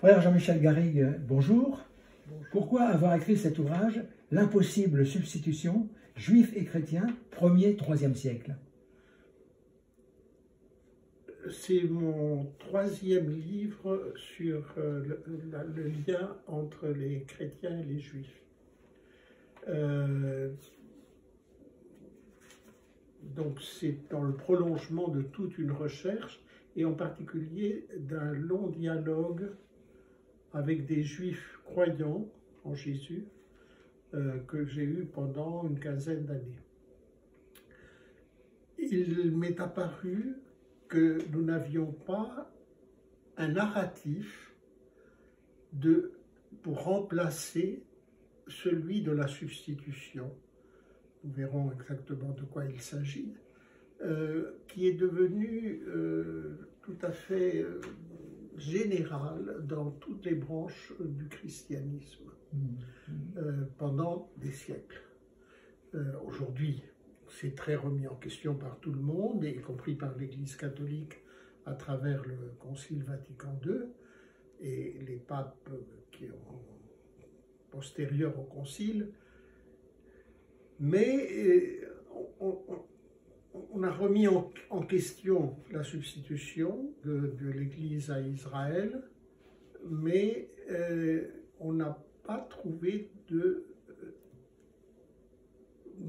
Frère Jean-Michel Garrigue, bonjour. Pourquoi avoir écrit cet ouvrage, L'impossible substitution, juifs et chrétiens, 1er, 3e siècle? C'est mon 3e livre sur le lien entre les chrétiens et les juifs. Donc c'est dans le prolongement de toute une recherche, et en particulier d'un long dialogue avec des juifs croyants en Jésus que j'ai eu pendant une quinzaine d'années. Il m'est apparu que nous n'avions pas un narratif pour remplacer celui de la substitution. Nous verrons exactement de quoi il s'agit, qui est devenu tout à fait général dans toutes les branches du christianisme pendant des siècles. Aujourd'hui, c'est très remis en question par tout le monde, y compris par l'Église catholique à travers le Concile Vatican II et les papes qui ont postérieurs au Concile. Mais on a remis en question la substitution de l'Église à Israël, mais on n'a pas trouvé de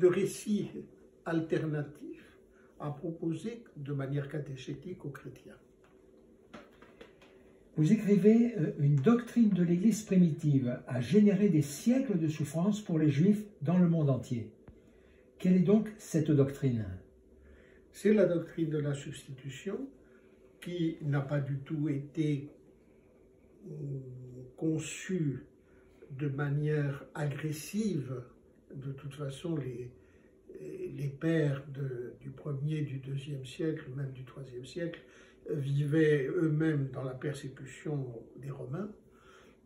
récit alternatif à proposer de manière catéchétique aux chrétiens. Vous écrivez « Une doctrine de l'Église primitive a généré des siècles de souffrance pour les Juifs dans le monde entier ». Quelle est donc cette doctrine? C'est la doctrine de la substitution qui n'a pas du tout été conçue de manière agressive. De toute façon, les pères du 1er, du 2e siècle, même du 3e siècle, vivaient eux-mêmes dans la persécution des Romains,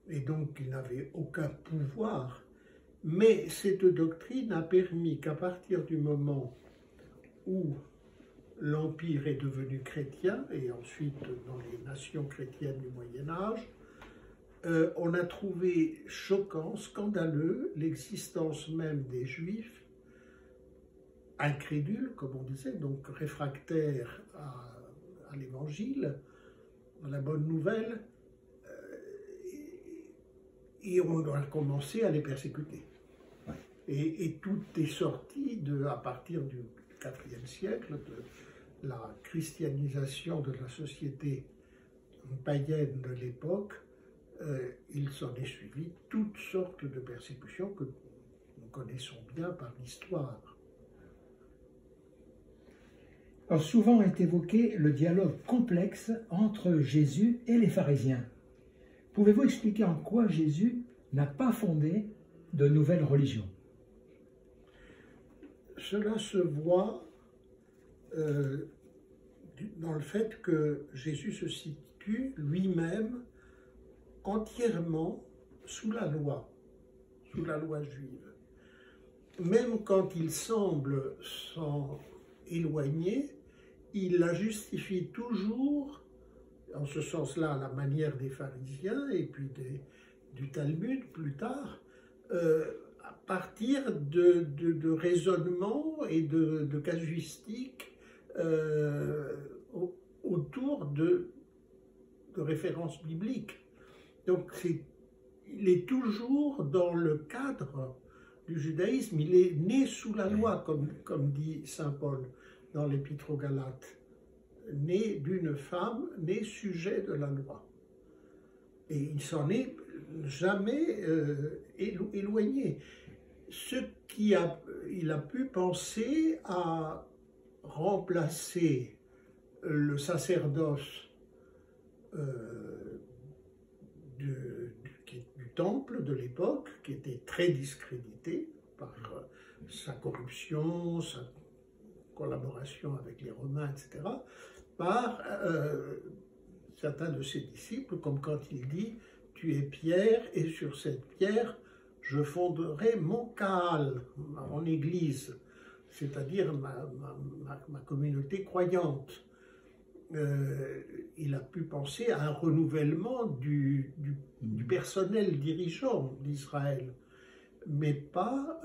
et donc ils n'avaient aucun pouvoir. Mais cette doctrine a permis qu'à partir du moment où l'Empire est devenu chrétien, et ensuite dans les nations chrétiennes du Moyen-Âge, on a trouvé choquant, scandaleux, l'existence même des Juifs, incrédules, comme on disait, donc réfractaires à l'Évangile, à la bonne nouvelle, et on a commencé à les persécuter. Et tout est sorti à partir du IVe siècle, de la christianisation de la société païenne de l'époque. Il s'en est suivi toutes sortes de persécutions que nous connaissons bien par l'histoire. Alors souvent est évoqué le dialogue complexe entre Jésus et les pharisiens. Pouvez-vous expliquer en quoi Jésus n'a pas fondé de nouvelles religions? Cela se voit dans le fait que Jésus se situe lui-même entièrement sous la loi juive. Même quand il semble s'en éloigner, il la justifie toujours, en ce sens-là, à la manière des pharisiens et puis du Talmud plus tard, à partir de raisonnements et de casuistiques autour de références bibliques. Donc il est toujours dans le cadre du judaïsme, il est né sous la loi, comme dit saint Paul dans l'Épître aux Galates, né d'une femme, né sujet de la loi. Et il s'en est jamais éloigné. Il a pu penser à remplacer le sacerdoce du temple de l'époque, qui était très discrédité par sa corruption, sa collaboration avec les Romains, etc., par certains de ses disciples, comme quand il dit « Tu es pierre, et sur cette pierre, je fonderai mon Kahal, mon église, c'est-à-dire ma communauté croyante. » il a pu penser à un renouvellement du personnel dirigeant d'Israël, mais pas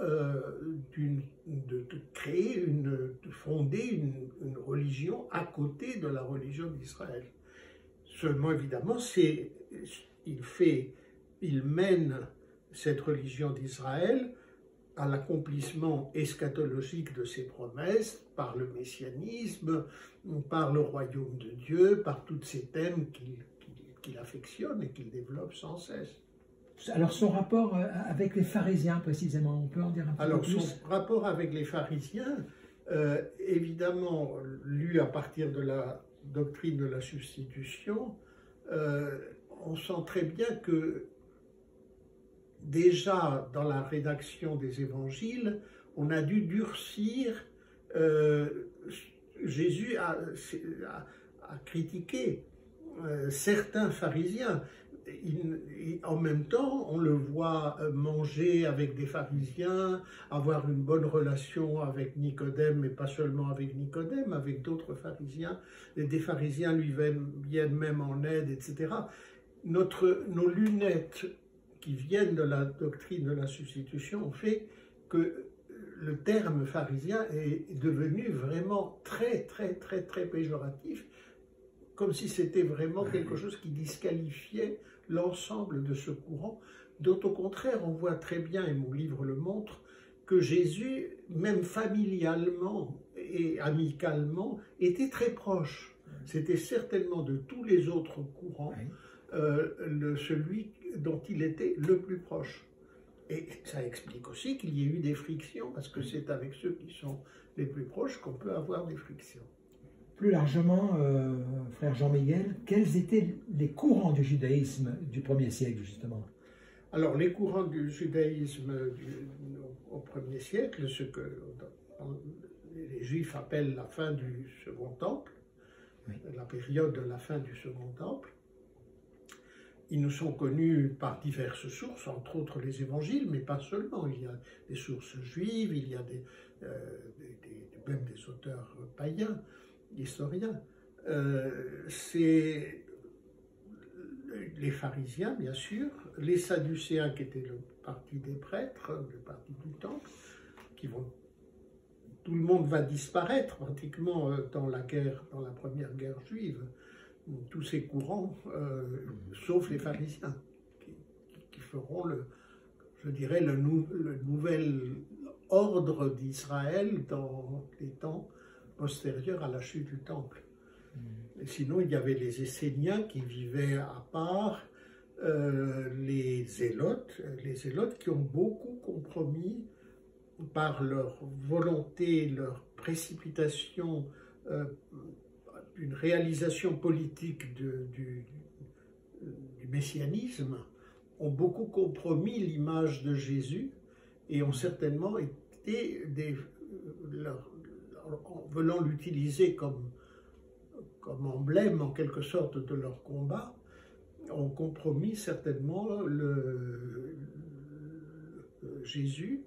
de créer, de fonder une religion à côté de la religion d'Israël. Seulement, évidemment, il mène cette religion d'Israël à l'accomplissement eschatologique de ses promesses, par le messianisme, par le royaume de Dieu, par tous ces thèmes qu'il affectionne et qu'il développe sans cesse. Alors son rapport avec les pharisiens précisément, on peut en dire un peu plus? Son rapport avec les pharisiens, évidemment, lu à partir de la doctrine de la substitution, on sent très bien que déjà dans la rédaction des évangiles, on a dû durcir. Jésus a critiqué certains pharisiens. En même temps, on le voit manger avec des pharisiens, avoir une bonne relation avec Nicodème, mais pas seulement avec Nicodème, avec d'autres pharisiens. Des pharisiens lui viennent même en aide, etc. Nos lunettes qui viennent de la doctrine de la substitution ont fait que le terme pharisien est devenu vraiment très, très, très, très péjoratif, comme si c'était vraiment quelque chose qui disqualifiait l'ensemble de ce courant, dont au contraire on voit très bien, et mon livre le montre, que Jésus, même familialement et amicalement, était très proche. C'était certainement de tous les autres courants celui dont il était le plus proche. Et ça explique aussi qu'il y ait eu des frictions, parce que c'est avec ceux qui sont les plus proches qu'on peut avoir des frictions. Plus largement, frère Jean-Miguel, quels étaient les courants du judaïsme du 1er siècle, justement? Alors, les courants du judaïsme au 1er siècle, ce que les Juifs appellent la fin du Second Temple, la période de la fin du Second Temple, ils nous sont connus par diverses sources, entre autres les évangiles, mais pas seulement. Il y a des sources juives, il y a même des auteurs païens, historiens. C'est les pharisiens, bien sûr, les sadducéens qui étaient le parti des prêtres, le parti du temple, tout le monde va disparaître pratiquement dans la première guerre juive. Tous ces courants, sauf les pharisiens, qui feront, je dirais, le nouvel ordre d'Israël dans les temps postérieurs à la chute du temple. Et sinon, il y avait les Esséniens qui vivaient à part, les zélotes qui ont beaucoup compromis par leur volonté, leur précipitation, une réalisation politique du messianisme, ont beaucoup compromis l'image de Jésus et ont certainement été, en voulant l'utiliser comme emblème en quelque sorte de leur combat, ont compromis certainement Jésus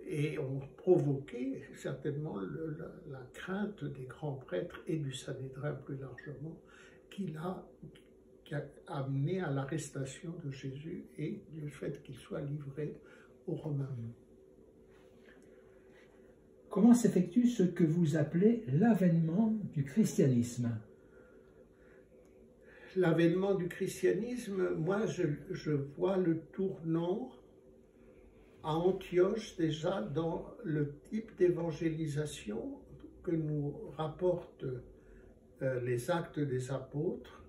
et ont provoqué certainement la crainte des grands prêtres et du Sanhédrin plus largement, qui a amené à l'arrestation de Jésus et du fait qu'il soit livré aux Romains. Comment s'effectue ce que vous appelez l'avènement du christianisme? L'avènement du christianisme, moi je vois le tournant à Antioche déjà dans le type d'évangélisation que nous rapportent les Actes des Apôtres,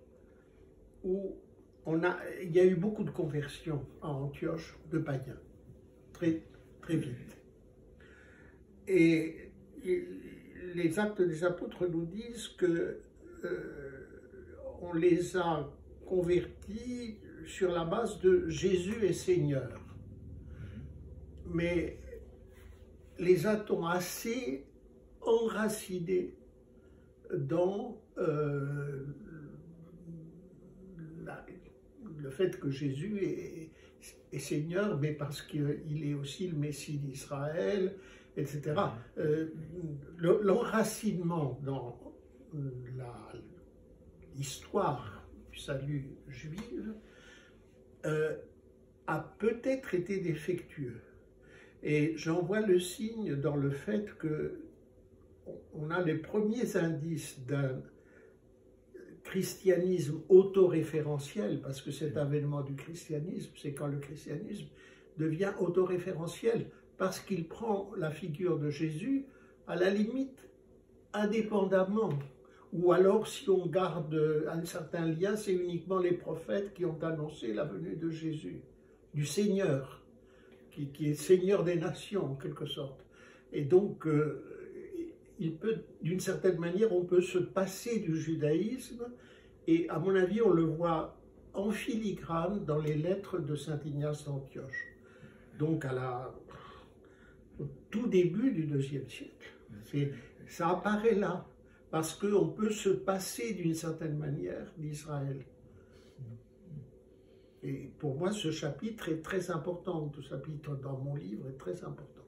où il y a eu beaucoup de conversions à Antioche de païens, très, très vite. Et les Actes des Apôtres nous disent que on les a convertis sur la base de Jésus est Seigneur. Mais les a-t-on assez enracinés dans le fait que Jésus est Seigneur, mais parce qu'il est aussi le Messie d'Israël, etc. L'enracinement dans l'histoire du salut juif a peut-être été défectueux. Et j'en vois le signe dans le fait qu'on a les premiers indices d'un christianisme autoréférentiel, parce que cet avènement du christianisme, c'est quand le christianisme devient autoréférentiel, parce qu'il prend la figure de Jésus à la limite indépendamment, ou alors si on garde un certain lien, c'est uniquement les prophètes qui ont annoncé la venue de Jésus, du Seigneur, qui est Seigneur des nations en quelque sorte. Et donc, il peut, d'une certaine manière, on peut se passer du judaïsme, et à mon avis, on le voit en filigrane dans les lettres de saint Ignace d'Antioche. Donc, au tout début du IIe siècle. Ça apparaît là, parce qu'on peut se passer d'une certaine manière d'Israël. Et pour moi, ce chapitre est très important, ce chapitre dans mon livre est très important.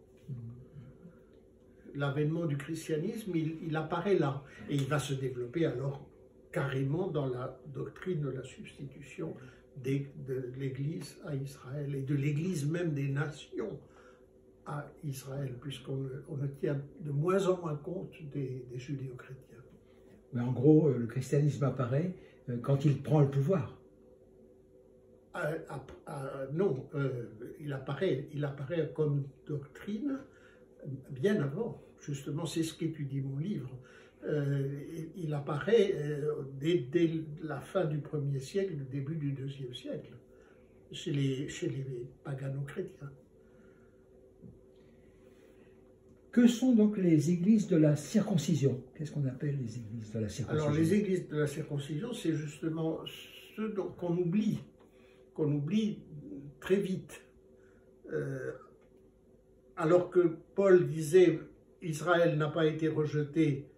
L'avènement du christianisme, il apparaît là, et il va se développer alors carrément dans la doctrine de la substitution de l'Église à Israël, et de l'Église même des nations à Israël, puisqu'on ne tient de moins en moins compte des judéo-chrétiens. Mais en gros, le christianisme apparaît quand il prend le pouvoir. Non, il apparaît comme doctrine bien avant. Justement, c'est ce qu'étudie mon livre. Il apparaît dès la fin du 1er siècle, le début du 2e siècle, chez les pagano-chrétiens. Que sont donc les églises de la circoncision? Qu'est-ce qu'on appelle les églises de la circoncision? Alors, les églises de la circoncision, c'est justement ceux qu'on oublie très vite. Alors que Paul disait « Israël n'a pas été rejeté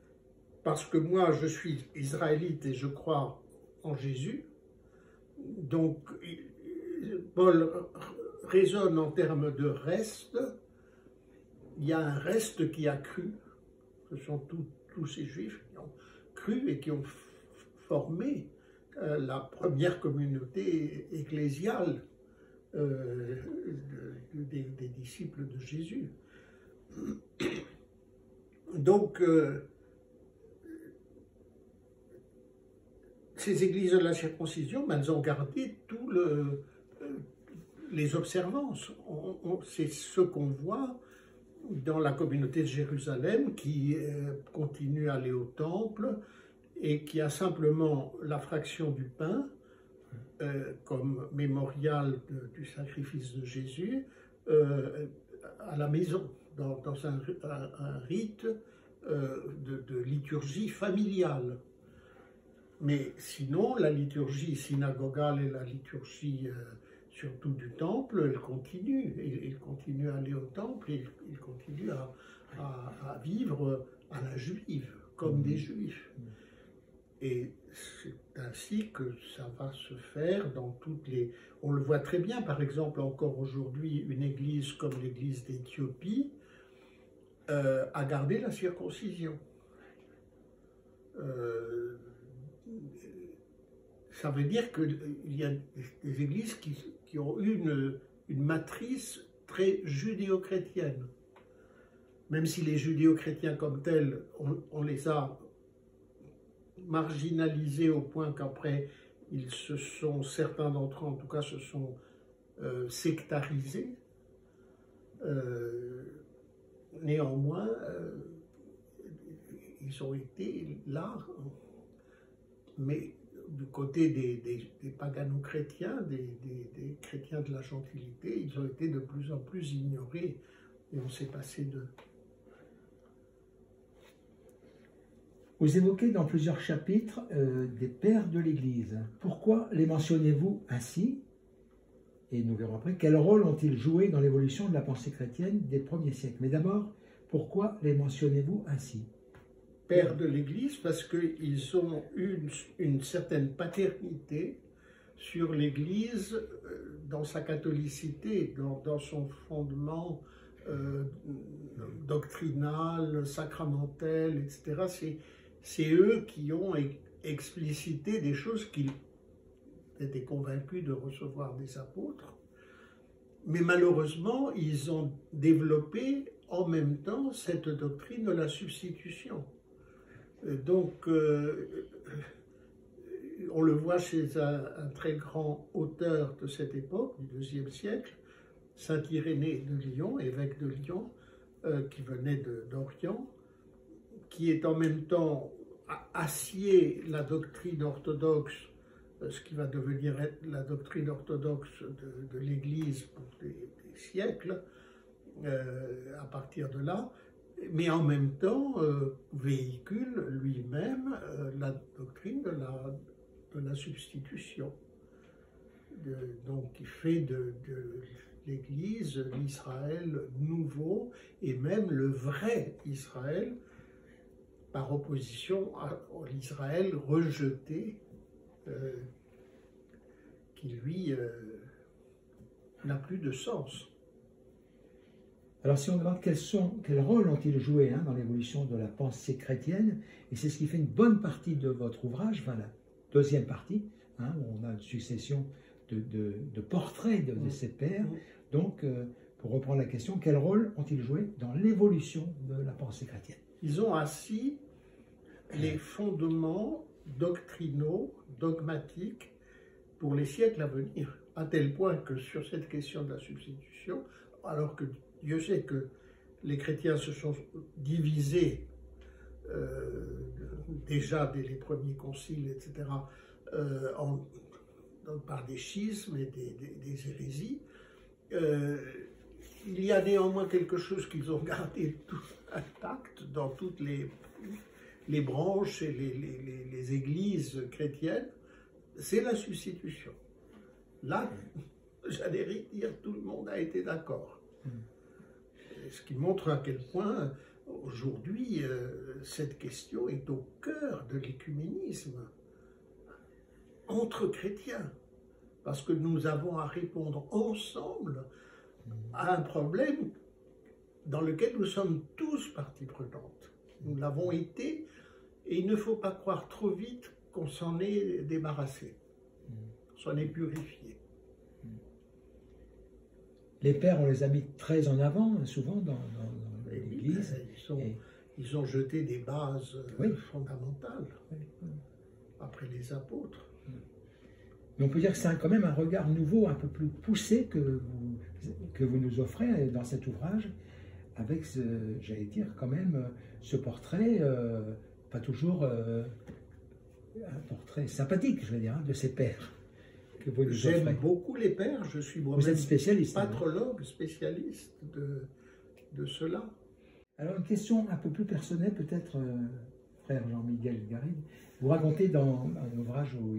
parce que moi je suis israélite et je crois en Jésus », donc Paul raisonne en termes de reste. Il y a un reste qui a cru, ce sont tous ces juifs qui ont cru et qui ont formé la première communauté ecclésiale des disciples de Jésus. Donc, ces églises de la circoncision, elles ont gardé tous les observances. C'est ce qu'on voit dans la communauté de Jérusalem qui continue à aller au temple et qui a simplement la fraction du pain comme mémorial du sacrifice de Jésus à la maison, dans un rite de liturgie familiale. Mais sinon, la liturgie synagogale et la liturgie surtout du temple, elle continue. Il continue à aller au temple et il continue à vivre à la juive, comme des juifs. Et c'est ainsi que ça va se faire dans toutes les... On le voit très bien, par exemple, encore aujourd'hui, une église comme l'église d'Éthiopie a gardé la circoncision. Ça veut dire qu'il y a des églises qui ont eu une matrice très judéo-chrétienne. Même si les judéo-chrétiens comme tels, on les a marginalisés au point qu'après, certains d'entre eux en tout cas, se sont sectarisés. Néanmoins, ils ont été là, mais du côté des pagano-chrétiens, des chrétiens de la gentilité, ils ont été de plus en plus ignorés et on s'est passé d'eux. Vous évoquez dans plusieurs chapitres des pères de l'Église. Pourquoi les mentionnez-vous ainsi? Et nous verrons après, quel rôle ont-ils joué dans l'évolution de la pensée chrétienne des premiers siècles? Mais d'abord, pourquoi les mentionnez-vous ainsi? Pères de l'Église, parce qu'ils ont une certaine paternité sur l'Église dans sa catholicité, dans son fondement doctrinal, sacramentel, etc. C'est eux qui ont expliciter des choses qu'il était convaincu de recevoir des apôtres. Mais malheureusement, ils ont développé en même temps cette doctrine de la substitution. Donc, on le voit chez un très grand auteur de cette époque, du IIe siècle, saint Irénée de Lyon, évêque de Lyon, qui venait d'Orient, qui est en même temps acier la doctrine orthodoxe, ce qui va devenir la doctrine orthodoxe de l'Église pour des siècles, à partir de là, mais en même temps véhicule lui-même la doctrine de la substitution. Donc il fait de l'Église l'Israël nouveau et même le vrai Israël, par opposition à l'Israël rejeté, qui lui n'a plus de sens. Alors si on demande quel rôle ont-ils joué dans l'évolution de la pensée chrétienne, et c'est ce qui fait une bonne partie de votre ouvrage, enfin la deuxième partie, où on a une succession de portraits de ces pères. Donc, pour reprendre la question, quel rôle ont-ils joué dans l'évolution de la pensée chrétienne? Ils ont assis les fondements doctrinaux, dogmatiques, pour les siècles à venir, à tel point que sur cette question de la substitution, alors que Dieu sait que les chrétiens se sont divisés déjà dès les premiers conciles, etc., par des schismes et des hérésies, il y a néanmoins quelque chose qu'ils ont gardé tout intact dans toutes les branches et les églises chrétiennes, c'est la substitution. Là, j'allais dire, tout le monde a été d'accord. Ce qui montre à quel point, aujourd'hui, cette question est au cœur de l'écuménisme entre chrétiens. Parce que nous avons à répondre ensemble à un problème dans lequel nous sommes tous partie prenante. Nous l'avons été, et il ne faut pas croire trop vite qu'on s'en est débarrassé, qu'on s'en est purifié. Les pères, on les a mis très en avant, souvent, dans l'Église. Ils ont jeté des bases fondamentales, après les apôtres. Mais on peut dire que c'est quand même un regard nouveau, un peu plus poussé que vous nous offrez dans cet ouvrage, avec, j'allais dire, quand même, ce portrait, pas toujours un portrait sympathique, je veux dire, de ces pères. J'aime beaucoup les pères, je suis moi-même patrologue, spécialiste de cela. Alors une question un peu plus personnelle peut-être, frère Jean-Miguel Garrigue. Vous racontez dans un ouvrage où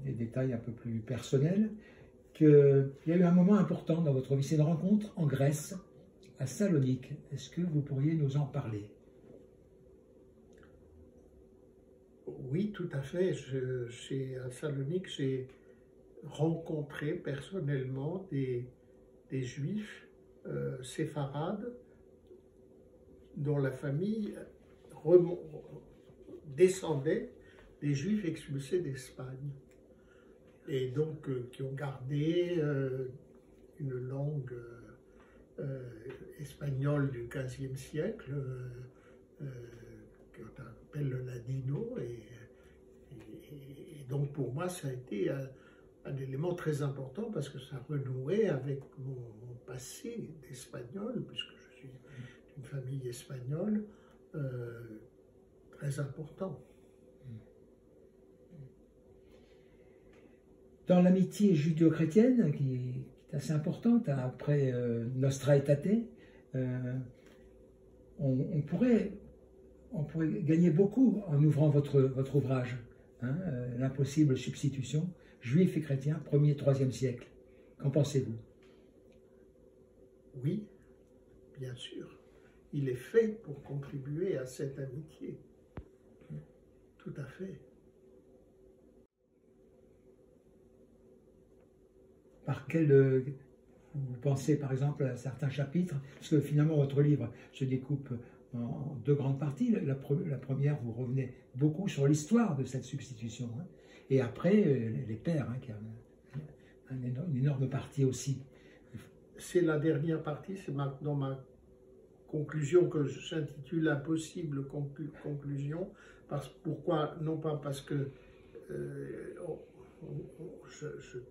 des détails un peu plus personnels qu'il y a eu un moment important dans votre vie, c'est une rencontre en Grèce, à Salonique. Est-ce que vous pourriez nous en parler? Oui, tout à fait. À Salonique, j'ai rencontré personnellement des juifs séfarades dont la famille descendait des juifs expulsés d'Espagne et donc qui ont gardé une langue espagnole du XVe siècle qu'on appelle le ladino et donc pour moi ça a été un élément très important parce que ça renouait avec mon passé d'espagnol, puisque je suis d'une famille espagnole, très important. Dans l'amitié judéo-chrétienne, qui est assez importante, après Nostra Aetate, on pourrait gagner beaucoup en ouvrant votre ouvrage, L'impossible substitution, juifs et chrétiens, 1er, 3e siècle. Qu'en pensez-vous? Oui, bien sûr. Il est fait pour contribuer à cette amitié. Tout à fait. Par quel... vous pensez par exemple à certains chapitres, parce que finalement votre livre se découpe en deux grandes parties. La première, vous revenez beaucoup sur l'histoire de cette substitution. Hein. Et après, les pères, hein, qui a une énorme partie aussi. C'est la dernière partie, c'est maintenant ma conclusion que j'intitule Impossible conclusion. Pourquoi? Non pas parce que je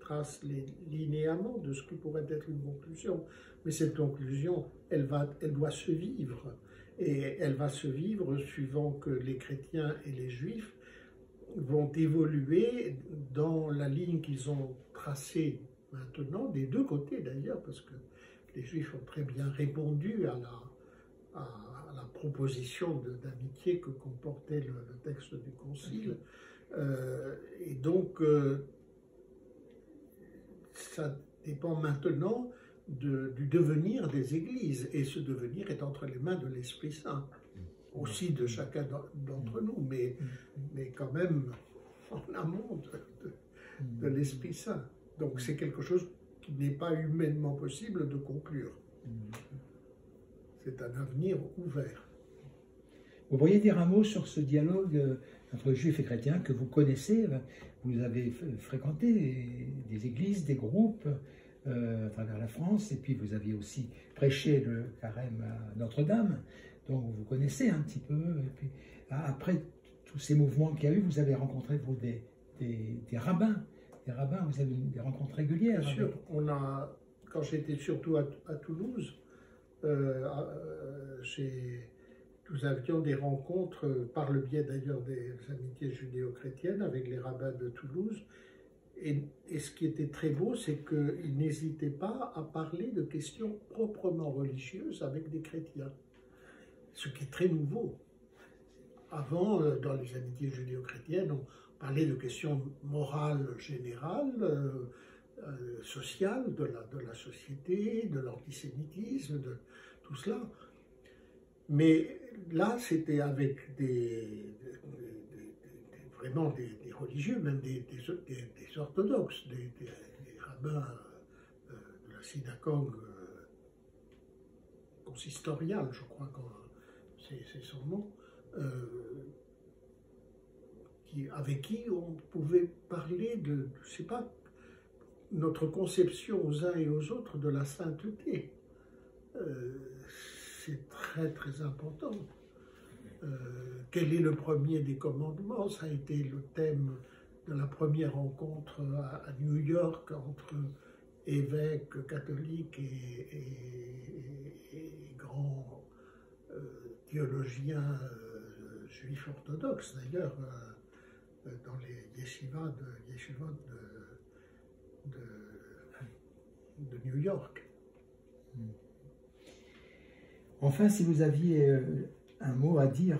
trace linéamment de ce qui pourrait être une conclusion, mais cette conclusion, elle doit se vivre. Et elle va se vivre suivant que les chrétiens et les juifs vont évoluer dans la ligne qu'ils ont tracée maintenant, des deux côtés d'ailleurs, parce que les juifs ont très bien répondu à la proposition d'amitié que comportait le texte du Concile. Et donc, ça dépend maintenant du devenir des églises, et ce devenir est entre les mains de l'Esprit Saint, aussi de chacun d'entre nous, mais quand même en amont de l'Esprit Saint. Donc c'est quelque chose qui n'est pas humainement possible de conclure. C'est un avenir ouvert. Vous pourriez dire un mot sur ce dialogue entre juifs et chrétiens que vous connaissez? Vous avez fréquenté des églises, des groupes à travers la France, et puis vous aviez aussi prêché le carême à Notre-Dame, donc vous connaissez un petit peu. Et puis, après tous ces mouvements qu'il y a eu, vous avez rencontré vous, des rabbins. Des rabbins, vous avez des rencontres régulières. Bien sûr, quand j'étais surtout à Toulouse, nous avions des rencontres, par le biais d'ailleurs des amitiés judéo-chrétiennes, avec les rabbins de Toulouse. Et ce qui était très beau, c'est qu'ils n'hésitaient pas à parler de questions proprement religieuses avec des chrétiens, ce qui est très nouveau. Avant, dans les amitiés judéo-chrétiennes, on parlait de questions morales générales, sociales, de la société, de l'antisémitisme, de tout cela. Mais là, c'était avec vraiment des religieux, même des orthodoxes, des rabbins de la synagogue consistoriale, je crois que c'est son nom, avec qui on pouvait parler de, je sais pas, notre conception aux uns et aux autres de la sainteté. C'est très très important. Quel est le premier des commandements? Ça a été le thème de la première rencontre à New York entre évêques catholiques et grands théologiens juifs orthodoxes, d'ailleurs, dans les yeshivas de New York. Enfin, si vous aviez un mot à dire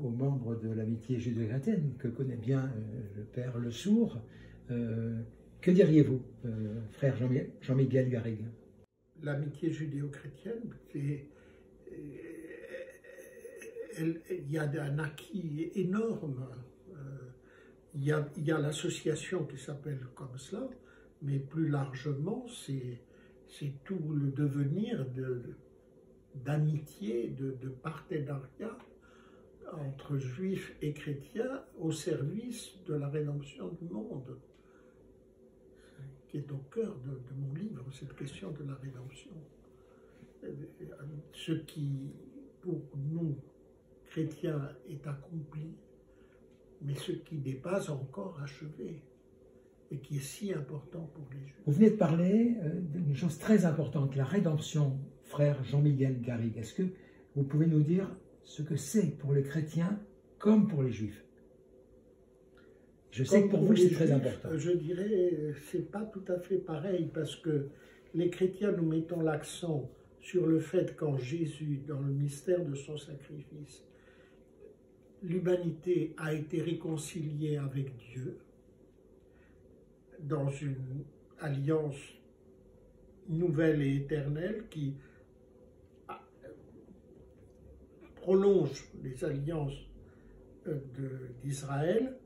aux membres de l'amitié judéo-chrétienne, que connaît bien le père Le Sourd, que diriez-vous, frère Jean-Miguel Garrigue? L'amitié judéo-chrétienne, il y a un acquis énorme. Il y a l'association qui s'appelle comme cela, mais plus largement, c'est tout le devenir d'amitié, de partenariat entre juifs et chrétiens au service de la rédemption du monde, qui est au cœur de mon livre, cette question de la rédemption. Ce qui, pour nous, chrétiens, est accompli, mais ce qui n'est pas encore achevé, et qui est si important pour les Juifs. Vous venez de parler d'une chose très importante, la rédemption, frère Jean-Miguel Garrigue. Est-ce que vous pouvez nous dire ce que c'est pour les chrétiens comme pour les Juifs? Je sais que pour vous, c'est très important. Je dirais, c'est pas tout à fait pareil, parce que les chrétiens, nous mettons l'accent sur le fait qu'en Jésus, dans le mystère de son sacrifice, l'humanité a été réconciliée avec Dieu dans une alliance nouvelle et éternelle qui prolonge les alliances d'Israël,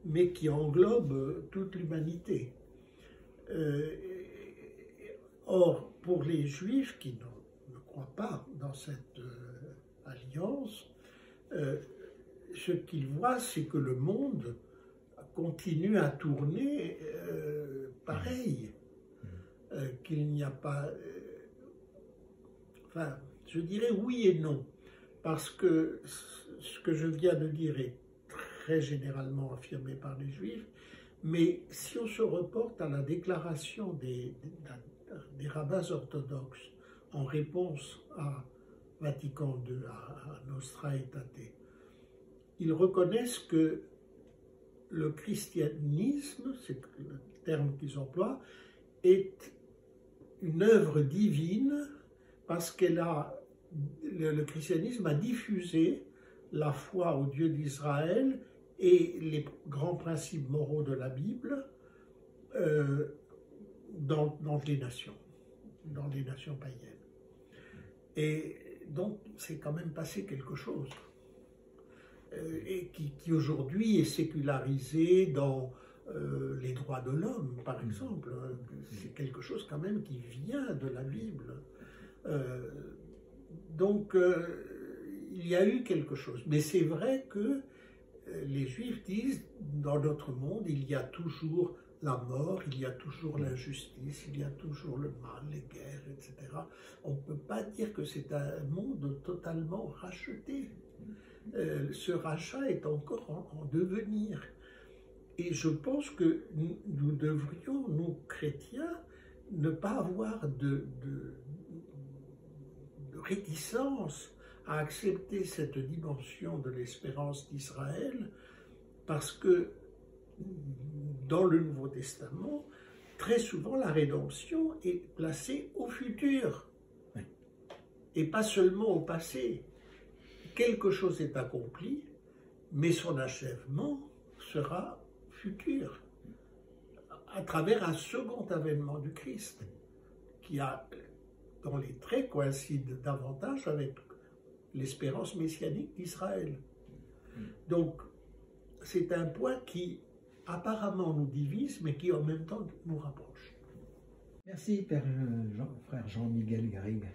mais qui englobe toute l'humanité. Or, pour les Juifs qui ne croient pas dans cette alliance, l'Alliance, ce qu'il voit, c'est que le monde continue à tourner pareil, qu'il n'y a pas... enfin, je dirais oui et non, parce que ce que je viens de dire est très généralement affirmé par les Juifs, mais si on se reporte à la déclaration des rabbins orthodoxes en réponse à Vatican II, à Nostra Aetate, ils reconnaissent que le christianisme, c'est le terme qu'ils emploient, est une œuvre divine parce que le christianisme a diffusé la foi au Dieu d'Israël et les grands principes moraux de la Bible dans les nations païennes. Et donc, c'est quand même passé quelque chose, et qui aujourd'hui est sécularisé dans les droits de l'homme, par exemple. C'est quelque chose quand même qui vient de la Bible. Donc, il y a eu quelque chose. Mais c'est vrai que les Juifs disent, dans notre monde, il y a toujours la mort, il y a toujours l'injustice, il y a toujours le mal, les guerres, etc. On ne peut pas dire que c'est un monde totalement racheté. Ce rachat est encore en devenir. Et je pense que nous devrions, nous chrétiens, ne pas avoir de réticence à accepter cette dimension de l'espérance d'Israël, parce que dans le Nouveau Testament, très souvent la rédemption est placée au futur, et pas seulement au passé. Quelque chose est accompli, mais son achèvement sera futur, à travers un second avènement du Christ, qui a, dans les traits, coïncide davantage avec l'espérance messianique d'Israël. Donc, c'est un point qui apparemment nous divise, mais qui en même temps nous rapproche. Merci, frère Jean-Miguel Garrigue.